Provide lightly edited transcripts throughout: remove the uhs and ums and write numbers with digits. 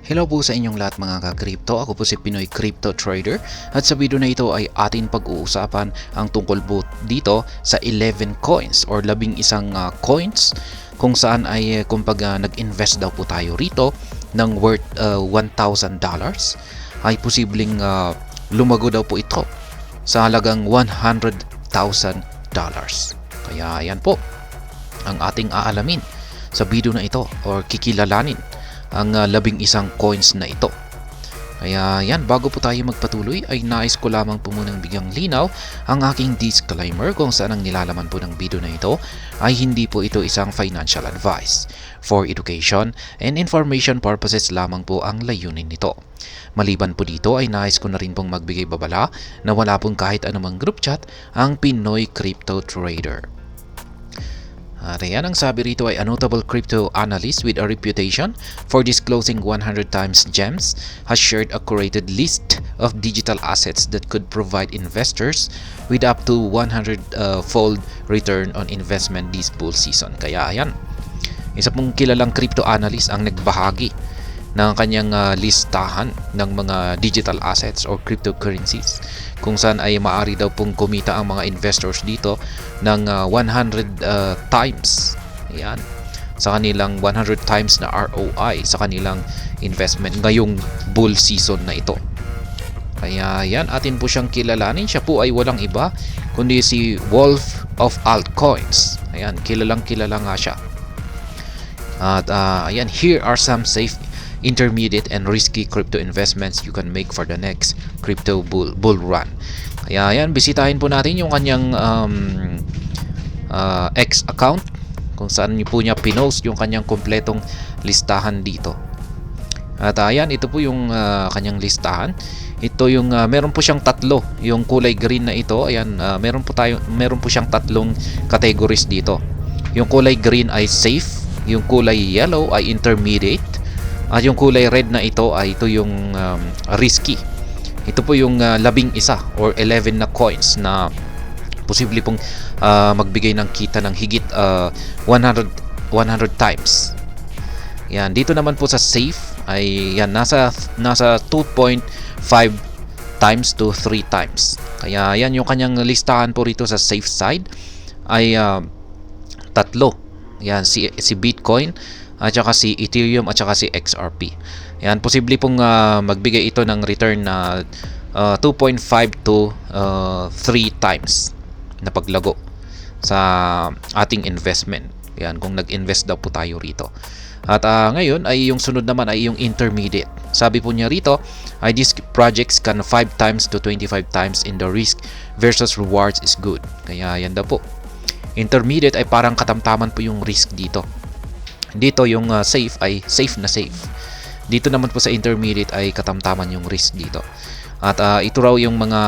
Hello po sa inyong lahat mga ka-crypto. Ako po si Pinoy Crypto Trader at sa video na ito ay atin pag-uusapan ang tungkol po dito sa 11 coins or 11 coins kung saan ay kumbaga nag-invest daw po tayo rito ng worth $1,000 ay posibleng lumago daw po ito sa halagang $100,000. Kaya yan po ang ating aalamin sa video na ito or kikilalanin ang 11 coins na ito. Kaya yan, bago po tayo magpatuloy ay nais ko lamang po munang bigyang linaw ang aking disclaimer kung saan ang nilalaman po ng video na ito ay hindi po ito isang financial advice. For education and information purposes lamang po ang layunin nito. Maliban po dito ay nais ko na rin pong magbigay babala na wala pong kahit anumang group chat ang Pinoy Crypto Trader. At ayan, ang sabi rito ay a notable crypto analyst with a reputation for disclosing 100 times gems has shared a curated list of digital assets that could provide investors with up to 100-fold return on investment this bull season. Kaya ayan, isa pong kilalang crypto analyst ang nagbahagi ng kanyang listahan ng mga digital assets or cryptocurrencies kung saan ay maaari daw pong kumita ang mga investors dito ng 100 times yan, sa kanilang 100 times na ROI sa kanilang investment ngayong bull season na ito. Kaya yan, atin po siyang kilalanin. Siya po ay walang iba kundi si Wolf of Altcoins. Ayan, kilalang kilala nga siya. At ayan, here are some safe, intermediate and risky crypto investments you can make for the next crypto bull run. Kaya yan, bisitahin po natin yung kanyang X account kung saan po niya pinost yung kanyang kompletong listahan dito. At ayan, ito po yung kanyang listahan. Ito yung meron po siyang tatlo, yung kulay green na ito. Ayan, meron po siyang tatlong categories dito. Yung kulay green ay safe, yung kulay yellow ay intermediate, at yung kulay red na ito ay ito yung risky. Ito po yung 11 or 11 na coins na posible pong magbigay ng kita ng higit 100 times. Yan, dito naman po sa safe ay yan, nasa 2.5 times to 3 times. Kaya yan, yung kanyang listahan po rito sa safe side ay tatlo. Yan, si Bitcoin at saka si Ethereum at saka si XRP. Yan, posible pong magbigay ito ng return na 2.5 to 3 times na paglago sa ating investment. Yan, kung nag-invest daw po tayo rito. At ngayon ay yung sunod naman ay yung intermediate. Sabi po niya rito ay these projects can 5 times to 25 times in the risk versus rewards is good. Kaya yan daw po. Intermediate ay parang katamtaman po yung risk dito. Dito yung safe ay safe na safe. Dito naman po sa intermediate ay katamtaman yung risk dito. At ito raw yung mga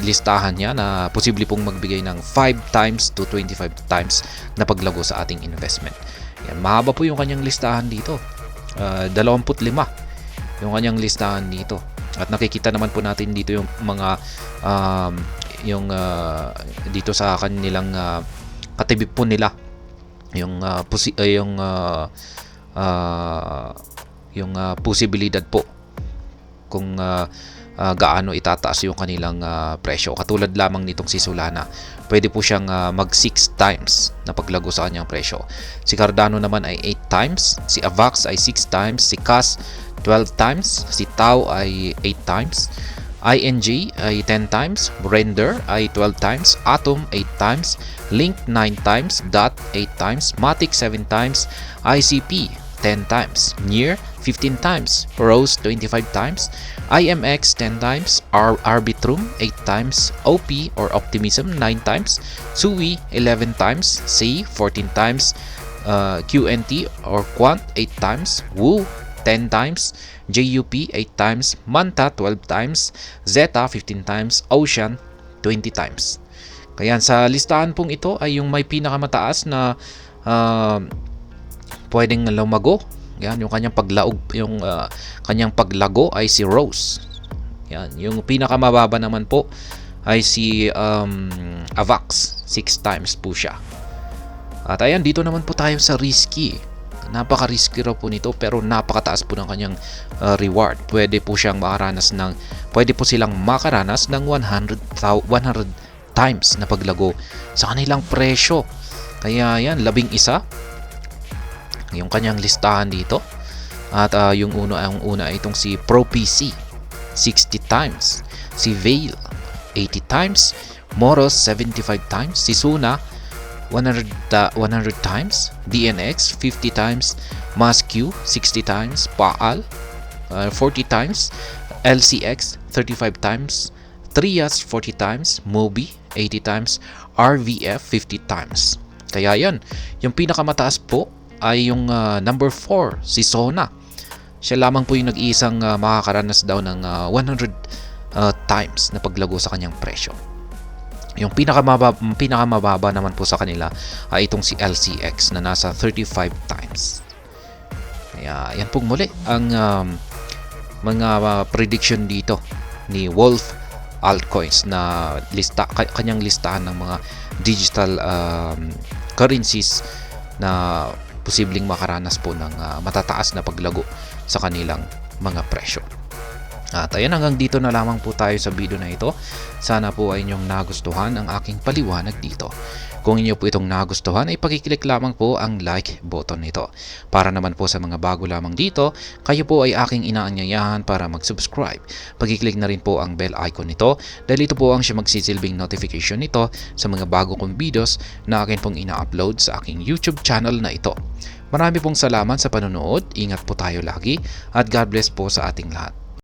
listahan niya na posible pong magbigay ng 5 times to 25 times na paglago sa ating investment. Yan, mahaba po yung kanyang listahan dito. 25 yung kanyang listahan dito. At nakikita naman po natin dito yung mga dito sa kanilang katabi po nila yung posibilidad po kung gaano itataas yung kanilang presyo. Katulad lamang nitong si Solana, pwede po siyang mag 6 times na paglago sa kanyang presyo. Si Cardano naman ay 8 times, si Avax ay 6 times, si Cas 12 times, si Tau ay 8 times, ING ay 10 times, Render ay 12 times, Atom 8 times, Link 9 times, DOT 8 times, Matic 7 times, ICP 10 times, Near 15 times, Rose 25 times, IMX 10 times, Arbitrum 8 times, OP or Optimism 9 times, Sui 11 times, C 14 times, QNT or Quant 8 times, Wu 10 times, JUP 8 times, Manta 12 times, Zeta 15 times, Ocean 20 times. Kaya sa listahan pong ito ay yung may pinakamataas na pwedeng lumago. Yan, yung kanyang paglaog, yung kanyang paglago ay si Rose. Yan, yung pinakamababa naman po ay si Avax, 6 times po siya. At ayan, dito naman po tayo sa risky. napaka-risky raw po nito, pero napakataas po ng kanyang reward. Pwede po silang makaranas ng 100 times na paglago sa kanilang presyo. Kaya yan, 11 yung kanyang listahan dito. At yung una ay itong si Pro PC 60 times, si Veil 80 times, Moros 75 times, si Suna 100 times, DNX 50 times, Masq 60 times, Paal 40 times, LCX 35 times, Trias 40 times, Mobi 80 times, RVF 50 times. Kaya yan, yung pinakamataas po ay yung number 4, si Sona. Siya lamang po yung nag-iisang makakaranas daw ng 100 times na paglago sa kanyang presyo. Yung pinakamababa naman po sa kanila ay itong si LCX na nasa 35 times. Kaya yan pong muli ang mga prediction dito ni Wolf Altcoins na kanyang listahan ng mga digital currencies na posibleng makaranas po ng matataas na paglago sa kanilang mga presyo. At ayan, hanggang dito na lamang po tayo sa video na ito. Sana po ay inyong nagustuhan ang aking paliwanag dito. Kung inyo po itong nagustuhan ay pakiclick lamang po ang like button nito. Para naman po sa mga bago lamang dito, kayo po ay aking inaanyayahan para mag-subscribe. Pakiclick na rin po ang bell icon nito dahil ito po ang siya magsisilbing notification nito sa mga bago kong videos na akin pong ina-upload sa aking YouTube channel na ito. Marami pong salamat sa panonood, ingat po tayo lagi at God bless po sa ating lahat.